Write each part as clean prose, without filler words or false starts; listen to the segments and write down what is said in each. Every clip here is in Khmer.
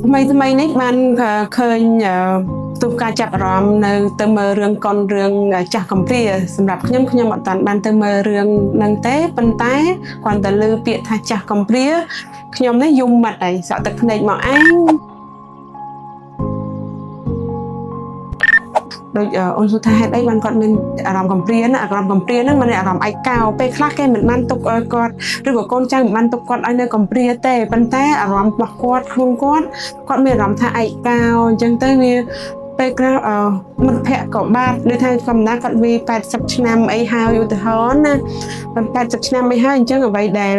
ថ្មីនេះបានឃើញទូការចាប់អារម្មណ៍នៅទៅមើលរឿងកុនរឿងចាស់កំព្រាសម្រាប់ខ្ញុំអត់តាន់បានទៅមើលរឿងហ្នឹងទេប៉ុន្តែគ្រាន់តែឮពាក្យថាចាស់កំព្រាខ្ញុំនេះយំមាត់ហើយសក់ទឹកភ្នែកមកឯងដូចអូនសួរថាហេតុអីបានគាត់មានអារម្មណ៍កំព្រាណាអារម្មណ៍កំព្រាហ្នឹងមិនអារម្មណ៍ឯកោពេលខ្លះគេមិនបានទុកឲ្យគាត់ឬក៏កូនចៅមិនបានទុកគាត់ឲ្យនៅកំព្រាទេប៉ុន្តែអារម្មណ៍របស់គាត់ខ្លួនគាត់មានអារម្មណ៍ថាឯកោអញ្ចឹងទៅវាពេលក្រោយមិត្តភក្តិក៏បាត់ដូចថាកំណាគាត់វា80ឆ្នាំអីហើយឧទាហរណ៍ណា80ឆ្នាំអីហើយអញ្ចឹងអ្វីដែល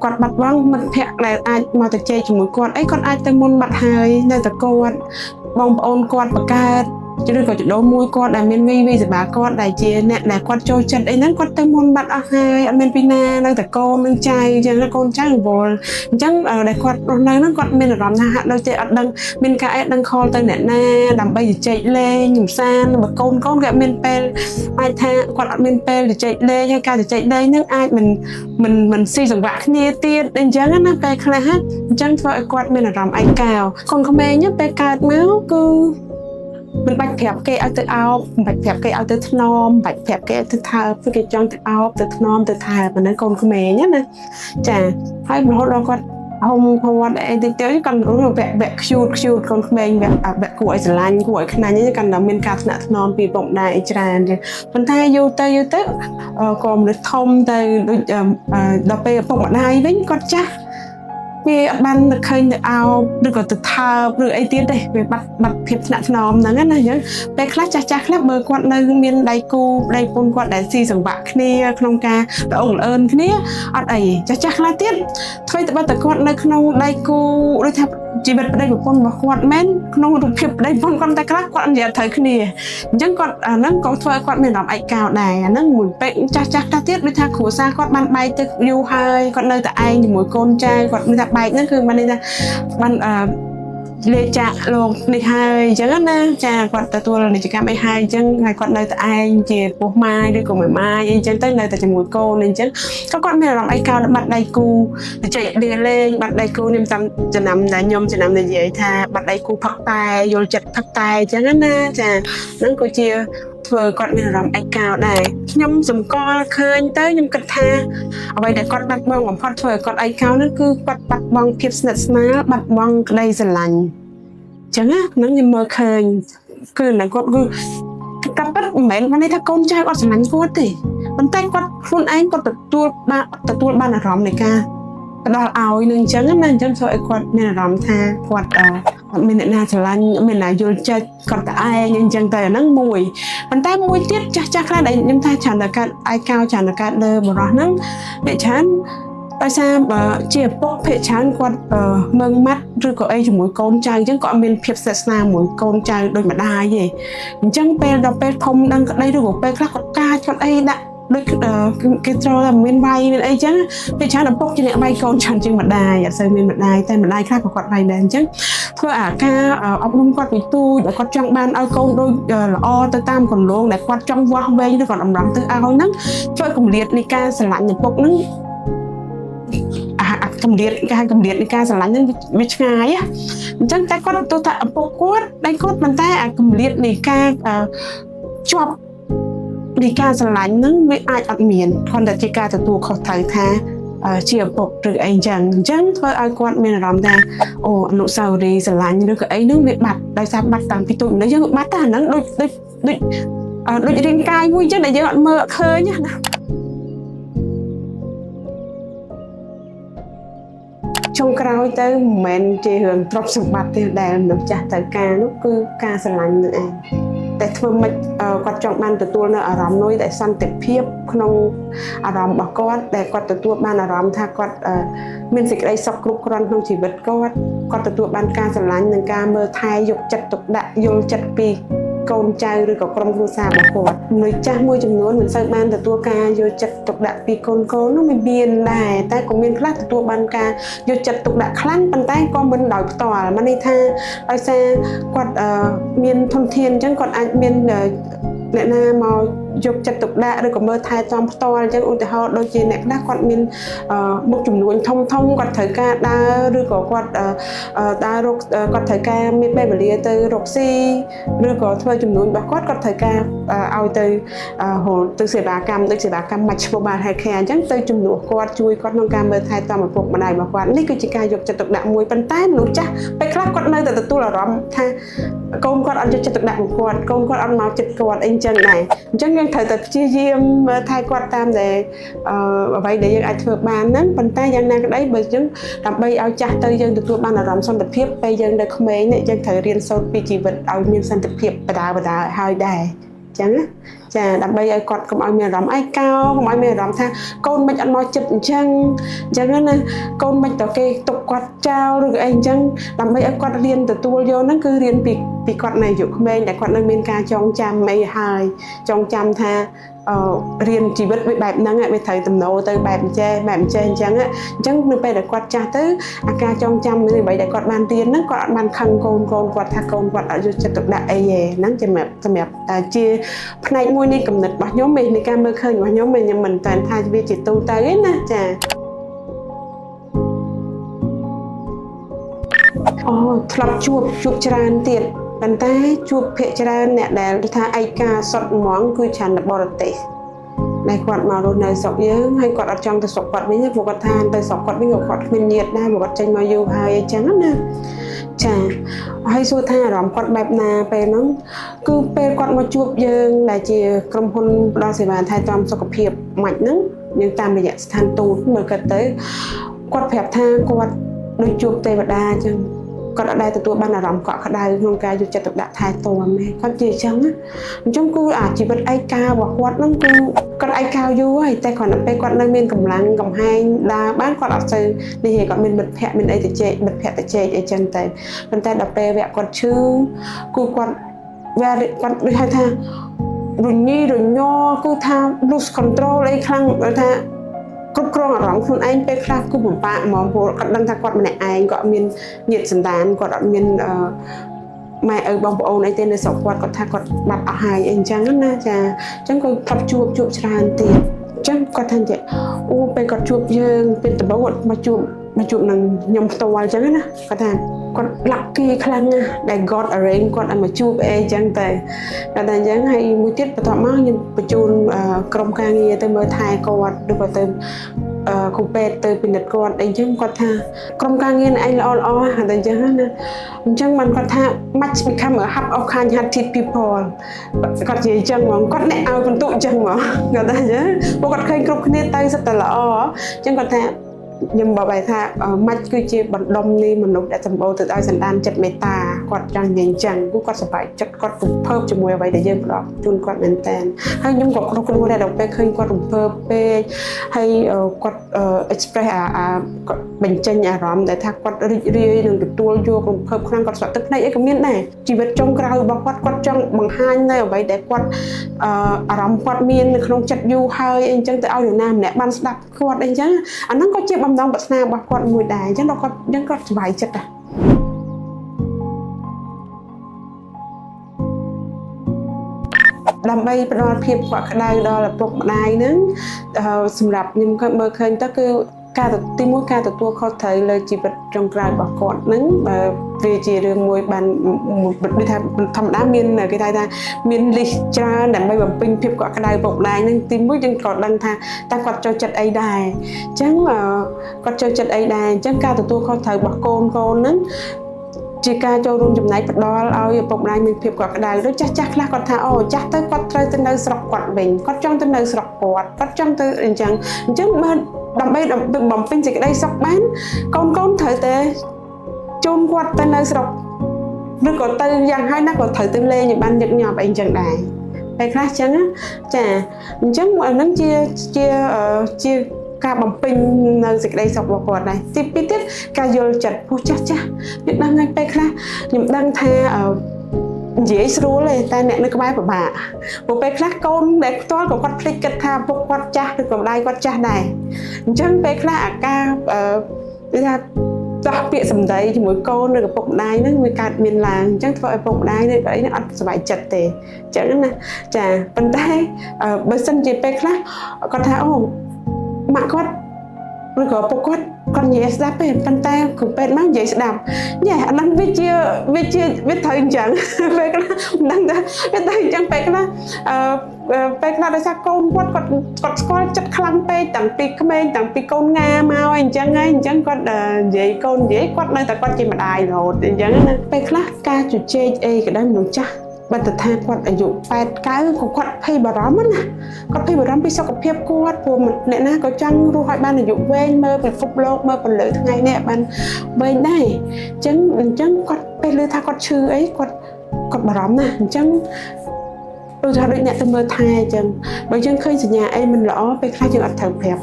គាត់បាត់បង់មិត្តភក្តិដែលអាចមកទៅជែកជាមួយគាត់អីគាត់អាចទៅមុនបាត់ហើយនៅតែគាត់បងប្អូនគាត់បង្កើតឬក៏ចដោមួយគាត់ដែលមានវីសបាគាត់ដែលជាអ្នកដែលគាត់ចូលចិត្តអីហ្នឹងគាត់ទៅមុនបាត់អស់ហើយអត់មានពីណានៅតែកូននឹងចៅអញ្ចឹងកូនចៅវល់អញ្ចឹងដែលគាត់រស់នៅហ្នឹងគាត់មានអារម្មណ៍ថាហាក់ដូចជាអត់ដឹងមានការអេដឹងខលទៅអ្នកណាដើម្បីជជែកលេងកំសាន្តបើកូនគាត់មានពេលអាចថាគាត់អត់មានពេលជជែកលេងហើយការជជែកលេងហ្នឹងអាចមិនស៊ីសង្វាក់គ្នាទៀតអញ្ចឹងណាពេលខ្លះអញ្ចឹងធ្វើឲ្យគាត់មានអារម្មណ៍ឯកោកូនក្មេងពេលកើតមកគឺមិនបាច់ប្រាប់គេឲ្យទៅអោបមិនបាច់ប្រាប់គេឲ្យទៅថ្នមមិនបាច់ប្រាប់គេឲ្យទៅថើបគឺគេចង់ទៅអោបទៅថ្នមទៅថើបអាហ្នឹងកូនក្មេងណាចាហើយរហូតដល់គាត់ហុំគាត់អីតិចទៅគាត់រស់បែកខ្ជូតកូនក្មេងបែកគួរឲ្យស្រឡាញ់គួរឲ្យខ្នាញ់គាត់តែមានការថ្នាក់ថ្នមពីពុកម្ដាយអីច្រើនចឹងប៉ុន្តែយូរទៅក៏មនុស្សធំទៅដូចដល់ពេលពុកម្ដាយវិញគាត់ចាស់វាអត់បានឃើញទៅអោបឬក៏ទៅថើបឬអីទៀតទេវាបាត់ភាពថ្នាក់ថ្នមហ្នឹងណាអញ្ចឹងពេលខ្លះចាស់ខ្លះបើគាត់នៅមានដៃគូដៃពុនគាត់ដែលស៊ីសង្វាក់គ្នាក្នុងការល្អងល្អឿនគ្នាអត់អីចាស់ខ្លះទៀតធ្វើតែគាត់នៅក្នុងដៃគូដូចថាជីវិតប្តីប្រពន្ធរបស់គាត់មែនក្នុងរូបភាពប្តីប្រពន្ធគាត់តែខ្លះគាត់និយាយត្រូវគ្នាអញ្ចឹងគាត់អាហ្នឹងក៏ធ្វើឲ្យគាត់មានអារម្មណ៍ឯកោដែរអាហ្នឹងមួយពេកចាស់ខ្លះទៀតដូចថាគ្រួសារគាត់បានបែកទៅយូរហើយគាត់នៅតែឯងជាមួយកូនចៅគាត់មានតែបែកហ្នឹងគឺបានន័យថាបានលេចាក់លោកនេះហើយអញ្ចឹងណាចាគាត់ទទួលនិច្ចកម្មអីហើយអញ្ចឹងហើយគាត់នៅតែឯងជាពោះម៉ាយឬក៏ម៉ាយអីអញ្ចឹងទៅនៅតែជាមួយកូនអីអញ្ចឹងគាត់មានអារម្មណ៍ឯកោបាត់ដៃគូទៅចែកលេងបាត់ដៃគូនេះតាមចំណាំដែលខ្ញុំចំណាំនិយាយថាបាត់ដៃគូផឹកតែយល់ចិត្តផឹកតែអញ្ចឹងណាចាហ្នឹងក៏ជាធ្វើគាត់មានអារម្មណ៍ឯកោដែរខ្ញុំសម្គាល់ឃើញទៅខ្ញុំគិតថាអ្វីដែលគាត់បាត់បង់បំផុតធ្វើឲ្យគាត់ឯកោនោះគឺគាត់បាត់បង់ភាពស្និទ្ធស្នាលបាត់បង់ក្តីស្រឡាញ់អញ្ចឹងណាហ្នឹងខ្ញុំមើលឃើញគឺគាត់គឺកាប់ពិតមិនមែនថាកូនចៅអត់ស្រឡាញ់គាត់ទេប៉ុន្តែគាត់ខ្លួនឯងគាត់ទទួលបានអារម្មណ៍នៃការផ្ដល់ឲ្យនឹងអញ្ចឹងណាអញ្ចឹងធ្វើឲ្យគាត់មានអារម្មណ៍ថាគាត់អត់មានអ្នកណាស្រឡាញ់មានអ្នកយល់ចិត្តគាត់តែឯងអញ្ចឹងទៅអាហ្នឹងមួយប៉ុន្តែមួយទៀតចាស់ខ្លះដែលខ្ញុំថាច្រើនតែកើតឯកោច្រើនតែកើតលើបរិះហ្នឹងវាច្រើនដោយសារជាឪពុកភាគច្រើនគាត់មើងម៉ាត់ឬក៏អីជាមួយកូនចៅអញ្ចឹងក៏អត់មានភាពស្និទ្ធស្នាលមួយកូនចៅដូចម្ដាយទេអញ្ចឹងដល់ពេលធំដឹងក្តីឬក៏ពេលខ្លះគាត់កាចគាត់អីដាក់ដូចគេត្រូវតែមានវាយមានអីចឹងពេលច្រើនឪពុកជាអ្នកវាយកូនច្រើនជាងម្ដាយអត់សូវមានម្ដាយតែម្ដាយខ្លះក៏គាត់វាយដែរអញ្ចឹងធ្វើអាការអប់រំគាត់ពីទូចដែលគាត់ចង់បានឲ្យកូនដូចល្អទៅតាមគន្លងដែលគាត់ចង់វាស់វែងឬក៏តម្រង់ទៅឲ្យហ្នឹងជួយគម្លាតនៃការស្រឡាញ់ឪពុកហ្នឹងគម្លាតនៃការស្រឡាញ់ហ្នឹងវាឆ្ងាយអញ្ចឹងតែគាត់ទៅថាឪពុកគាត់ដៃគាត់ប៉ុន្តែអាគម្លាតនៃការជាប់នៃការស្រឡាញ់ហ្នឹងវាអាចអត់មានគ្រាន់តែជាការទទួលខុសត្រូវថាជាឪពុកឬអីចឹងធ្វើឲ្យគាត់មានអារម្មណ៍ថាអូអនុស្សាវរីយ៍ស្រឡាញ់ឬក៏អីហ្នឹងវាបាត់ដោយសារបាត់តាំងពីទូចនេះយើងបាត់តែអាហ្នឹងដូចរាងកាយមួយចឹងដែលយើងអត់មើលអត់ឃើញណាចុងក្រោយទៅមិនមែនជារឿងទ្រព្យសម្បត្តិទេដែលមនុស្សចាស់ត្រូវការនោះគឺការស្រឡាញ់នឹងឯងតែធ្វើម៉េចគាត់ចង់បានទទួលនៅអារម្មណ៍មួយដែលសន្តិភាពក្នុងអារម្មណ៍របស់គាត់ដែលគាត់ទទួលបានអារម្មណ៍ថាគាត់មានសេចក្តីសុខគ្រប់គ្រាន់ក្នុងជីវិតគាត់ទទួលបានការស្រឡាញ់និងការមើលថែយកចិត្តទុកដាក់យល់ចិត្តពីកូនចៅឬក៏ក្រុមគ្រួសាររបស់គាត់មនុស្សចាស់មួយចំនួនមិនសូវបានទទួលការយកចិត្តទុកដាក់ពីកូននោះមានដែរតែក៏មានខ្លះទទួលបានការយកចិត្តទុកដាក់ខ្លាំងប៉ុន្តែក៏មិនដោយផ្ទាល់មានន័យថាដោយសារគាត់មានធនធានអញ្ចឹងគាត់អាចមានអ្នកណាមក យកចិត្តទុកដាក់ឬក៏មើលថែទាំផ្ទាល់អញ្ចឹងឧទាហរណ៍ដូចជាអ្នកខ្លះគាត់មានមុខចំនួនធំគាត់ត្រូវការដើរឬក៏គាត់ដើររកគាត់ត្រូវការមានពេលវេលាទៅរកស៊ីឬក៏ធ្វើចំនួនរបស់គាត់ត្រូវការឲ្យទៅទៅសេវាកម្មដូចសេវាកម្ម Match Mobile Healthcare អញ្ចឹងទៅជំនួសគាត់ជួយគាត់ក្នុងការមើលថែទាំឪពុកម្ដាយរបស់គាត់នេះគឺជាការយកចិត្តទុកដាក់មួយប៉ុន្តែមនុស្សចាស់ពេលខ្លះគាត់នៅតែទទួលអារម្មណ៍ថាកូនគាត់អត់យកចិត្តទុកដាក់គាត់កូនគាត់អត់មកចិត្តគាត់អីចឹងដែរអញ្ចឹងយើងត្រូវតែព្យាយាមមើលថែគាត់តាមដែលអ្វីដែលយើងអាចធ្វើបានហ្នឹងប៉ុន្តែយ៉ាងណាក្ដីបើយើងដើម្បីឲ្យចាស់ទៅយើងទទួលបានអារម្មណ៍សន្តិភាពពេលយើងនៅក្មេងនេះយើងត្រូវរៀនសូត្រពីជីវិតឲ្យមានសន្តិភាពបដាឲ្យដែរចឹងណាចាដើម្បីឲ្យគាត់កុំឲ្យមានអារម្មណ៍ឯកោកុំឲ្យមានអារម្មណ៍ថាកូនមិនអត់មកចិត្តអញ្ចឹងណាកូនមិនតគេទុកគាត់ចោលឬក៏អីអញ្ចឹងដើម្បីឲ្យគាត់រៀនទទួលយកហ្នឹងគឺរៀនពីគាត់នៅអាយុក្មេងដែលគាត់នៅមានការចងចាំអីហើយចងចាំថារៀនជីវិតវាបែបហ្នឹងវាត្រូវទំនោរទៅបែបអញ្ចេះអញ្ចឹងនៅពេលដែលគាត់ចាស់ទៅអាការចងចាំនៅអ្វីដែលគាត់បានរៀនហ្នឹងគាត់អត់បានខឹងកូនគាត់ថាកូនគាត់អត់យកចិត្តទុកដាក់អីទេហ្នឹងសម្រាប់តែជាផ្នែកមួយនៃគំនិតរបស់ខ្ញុំនៃការមើលឃើញរបស់ខ្ញុំខ្ញុំមិនតែថាវាជាទូទៅទេណាចាធ្លាប់ជួបច្រើនទៀតប៉ុន្តែជួបភាគច្រើនអ្នកដែលថាឯកាសុតហ្មងគឺច្រើននៅបរទេសដែលគាត់មករស់នៅស្រុកយើងហើយគាត់អត់ចង់ទៅស្រុកគាត់វិញព្រោះគាត់ថាទៅស្រុកគាត់វិញគាត់គ្មានញាតិដែរព្រោះគាត់ចេញមកយូរហើយអញ្ចឹងណាចាហើយសួរថាអារម្មណ៍គាត់បែបណាពេលហ្នឹងគឺពេលគាត់មកជួបយើងដែលជាក្រុមហ៊ុនផ្ដល់សេវាថែទាំសុខភាពម៉ាច់ហ្នឹងយើងតាមរយៈស្ថានទូតមើលគាត់ទៅគាត់ប្រាប់ថាគាត់ដូចជួបទេវតាអញ្ចឹងគាត់អត់ដែលទទួលបានអារម្មណ៍កក់ក្ដៅក្នុងការយកចិត្តទុកដាក់ថែទាំទេគាត់ជាអញ្ចឹងអញ្ចឹងគឺជីវិតឯការបស់គាត់ហ្នឹងគឺគាត់ឯកាយូរហើយតែគ្រាន់តែពេលគាត់នៅមានកម្លាំងកំហែងដើរបានគាត់អត់សូវនេះទេគាត់មានមិត្តភ័ក្តិមានអីទៅជែកមិត្តភ័ក្តិទៅជែកអីចឹងតែប៉ុន្តែដល់ពេលវគ្គគាត់ឈឺគឺគាត់ដូចហៅថារញ៉េរញ័រគឺថា lose control អីខ្លាំងថាគ្រប់គ្រងអារម្មណ៍ខ្លួនឯងពេលខ្លះគឺពិបាកហ្មងព្រោះគាត់ដឹងថាគាត់ម្នាក់ឯងគាត់មានញាតិសន្តានគាត់អត់មានម៉ែឪបងប្អូនអីទេនៅស្រុកគាត់ថាគាត់បាត់អស់ហើយអីអញ្ចឹងណាចាអញ្ចឹងគាត់គាត់ជួបច្រើនទៀតអញ្ចឹងគាត់ថាពេលគាត់ជួបយើងពេលដំបូងគាត់មកជួបនឹងខ្ញុំផ្ទាល់អញ្ចឹងណាគាត់ថាគាត់ lucky ខ្លាំងណាស់ដែល God arrange គាត់ឲ្យមកជួបអីអញ្ចឹងតែគាត់ថាអញ្ចឹងហើយមួយទៀតបន្ទាប់មកខ្ញុំបញ្ជូនក្រុមការងារទៅមើលថែគាត់ឬក៏ទៅគ្រូពេទ្យទៅពិនិត្យគាត់អីចឹងគាត់ថាក្រុមការងារឯងល្អតែអញ្ចឹងណាអញ្ចឹងបានគាត់ថា match become a hub of kind-hearted people គាត់និយាយអញ្ចឹងហ្មងគាត់អ្នកឲ្យបន្ទុកអញ្ចឹងហ្មងគាត់ថាអញ្ចឹងពួកគាត់ឃើញគ្រប់គ្នាទៅសិតតែល្អអញ្ចឹងគាត់ថាខ្ញុំบอกបែរថាម៉ាច់គឺជាបណ្ដុំនៃមនុស្សដែលសម្បូរទៅដោយសន្តានចិត្តមេត្តាគាត់ចង់និយាយអញ្ចឹងគឺគាត់សប្បាយចិត្តគាត់រំភើបជាមួយអ្វីដែលយើងផ្ដល់ជូនគាត់មែនតើហើយខ្ញុំក៏គ្រប់គ្រងដែរដល់ពេលឃើញគាត់រំភើបពេកហើយគាត់ express គាត់បញ្ចេញអារម្មណ៍ដែលថាគាត់រីករាយនឹងទទួលយករំភើបខ្លាំងគាត់ស្វាក់ទឹកភ្នែកអីក៏មានដែរជីវិតចុងក្រោយរបស់គាត់ចង់បង្ហាញនៅអ្វីដែលគាត់អារម្មណ៍គាត់មាននៅក្នុងចិត្តយូរហើយអីអញ្ចឹងទៅឲ្យនរណាម្នាក់បានស្ដាប់គាត់អីអញ្ចឹងអាហ្នឹងក៏ជាបំណងប្រាថ្នារបស់គាត់មួយដែរអញ្ចឹងដល់គាត់សប្បាយចិត្តដែរដើម្បីផ្ដល់ភាពកក់ក្ដៅដល់ឪពុកម្ដាយហ្នឹងសម្រាប់ខ្ញុំក៏មើលឃើញទៅគឺការទីមួយការទទួលខុសត្រូវលើជីវិតចុងក្រោយរបស់គាត់ហ្នឹងបើវាជារឿងមួយបានដូចថាធម្មតាមានគេថាមាន list ច្រើនដើម្បីបំពេញភាពកក់ក្ដៅឪពុកម្ដាយហ្នឹងទីមួយយើងក៏ដឹងថាតើគាត់ចូលចិត្តអីដែរអញ្ចឹងគាត់ចូលចិត្តអីដែរអញ្ចឹងការទទួលខុសត្រូវរបស់កូនហ្នឹងជាការចូលរួមចំណែកផ្ដល់ឲ្យឪពុកម្ដាយមានភាពកក់ក្ដៅដូចចាស់ខ្លះគាត់ថាចាស់ទៅគាត់ត្រូវទៅនៅស្រុកគាត់វិញគាត់ចង់ទៅនៅស្រុកគាត់ចង់ទៅអញ្ចឹងបើដើម្បីបំពេញសេចក្តីសុខបានកូនត្រូវតែជូនគាត់ទៅនៅស្រុកឬក៏ទៅយ៉ាងហើយណាក៏ត្រូវទៅលេងឲ្យបានញឹកញាប់អីអញ្ចឹងដែរពេលខ្លះអញ្ចឹងចាអញ្ចឹងអានឹងជាការបំពេញនៅសេចក្តីសុខរបស់គាត់ដែរទីពីរទៀតការយល់ចិត្តពោះចាស់ខ្ញុំដឹងហើយពេលខ្លះខ្ញុំដឹងថានិយាយស្រួលទេតែអ្នកនៅក្បែរពិបាកព្រោះពេលខ្លះកូនដែលផ្ទាល់ក៏គាត់ភ្លេចគិតថាពុកគាត់ចាស់ឬក៏ម្ដាយគាត់ចាស់ដែរអញ្ចឹងពេលខ្លះអាការគឺថា ដោះពាក្យសម្ដីជាមួយកូនឬក៏ពុកម្ដាយហ្នឹងវាកើតមានឡើងអញ្ចឹងធ្វើឲ្យពុកម្ដាយនេះអីហ្នឹងអត់សប្បាយចិត្តទេអញ្ចឹងណាចាប៉ុន្តែបើសិនជាពេលខ្លះគាត់ថាអូម៉ាក់គាត់ឬក៏ពុកគាត់និយាយស្ដាប់ទេប៉ុន្តែគ្រូពេទ្យមកនិយាយស្ដាប់ញ៉េអាហ្នឹងវាត្រូវអញ្ចឹងពេលខ្លះមិនដឹងថាវាត្រូវអញ្ចឹងពេលខ្លះពេលខ្លះដោយសារកូនគាត់ស្គាល់ចិត្តខ្លាំងពេកតាំងពីក្មេងតាំងពីកូនងាមកអញ្ចឹងហើយអញ្ចឹងគាត់និយាយគាត់នៅតែគាត់ជាម្ដាយរហូតអញ្ចឹងណាពេលខ្លះការជជែកអីក៏ដោយមនុស្សចាស់បើតថាគាត់អាយុ8 9ក៏គាត់ភ័យបារម្ភណាគាត់ភ័យបារម្ភពីសុខភាពគាត់ព្រោះអ្នកណាក៏ចង់រស់ឲ្យបានអាយុវែងមើលពិភពលោកមើលពលឺថ្ងៃនេះបានវែងដែរអញ្ចឹងគាត់ពេលឮថាគាត់ឈឺអីគាត់បារម្ភណាស់អញ្ចឹងដូចថាដូចអ្នកទៅមើលថែអញ្ចឹងបើយើងឃើញសញ្ញាអីមិនល្អពេលខ្លះយើងអត់ត្រូវប្រាប់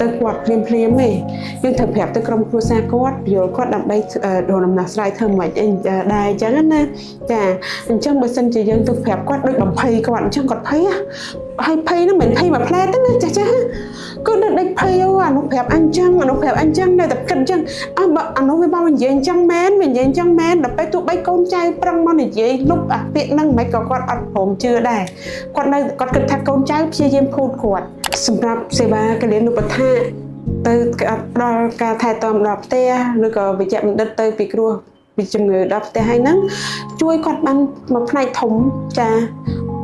ទៅគាត់ភ្លាមទេយើងត្រូវប្រាប់ទៅក្រុមគ្រួសារគាត់យល់គាត់ដើម្បីរកដំណោះស្រាយធ្វើមិនអីដែរអញ្ចឹងណាចាអញ្ចឹងបើសិនជាយើងទៅប្រាប់គាត់ដូចបំភ័យគាត់អញ្ចឹងគាត់ភ័យហើយភ័យហ្នឹងមិនភ័យមួយផ្លែទេណាចាគឺនៅដេកភ័យអានោះប្រាប់អញ្ចឹងនៅតែគិតអញ្ចឹងអានោះវាមកនិយាយអញ្ចឹងមែនដល់ពេលទោះបីកូនចៅប្រឹងមកនិយាយលុបអាពាក្យហ្នឹងមិនក៏គាត់អត់ព្រមជឿដែរគាត់គិតថាកូនចៅព្យាយាមភូតគាត់សម្រាប់សេវាកលិនុបដ្ឋាកទៅផ្ដល់ការថែទាំដល់ផ្ទះឬក៏វិជ្ជបណ្ឌិតទៅពីគ្រោះពីជំងឺដល់ផ្ទះហើយហ្នឹងជួយគាត់បានមួយផ្នែកធំចា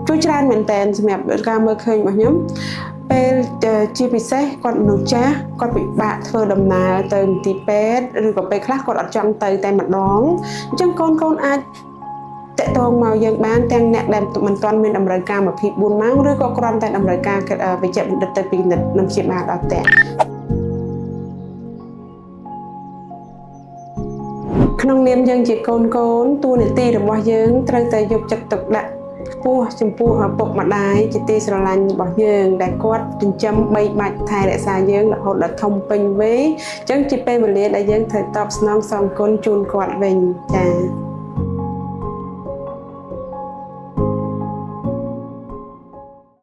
ជួយច្រើនមែនតើសម្រាប់ការមើលឃើញរបស់ខ្ញុំពេលជាពិសេសគាត់មនុស្សចាស់គាត់ពិបាកធ្វើដំណើរទៅមន្ទីរពេទ្យឬក៏ពេលខ្លះគាត់អត់ចង់ទៅតែម្ដងអញ្ចឹងកូនអាចតកតងមកយើងបានទាំងអ្នកដែលមិនទាន់មានតម្រូវការ24ម៉ោងឬក៏គ្រាន់តែតម្រូវការវិជ្ជបណ្ឌិតទៅពីនឹងជាបានដល់ផ្ទះក្នុងនាមយើងជាកូនតួនាទីរបស់យើងត្រូវតែយកចិត្តទុកដាក់ខ្ពស់ចំពោះឪពុកម្ដាយជាទីស្រឡាញ់របស់យើងដែលគាត់ចិញ្ចឹមបីបាច់ថែរក្សាយើងរហូតដល់ធំពេញវ័យអញ្ចឹងជាពេលវេលាដែលយើងត្រូវតបស្នងសងគុណជូនគាត់វិញចា៎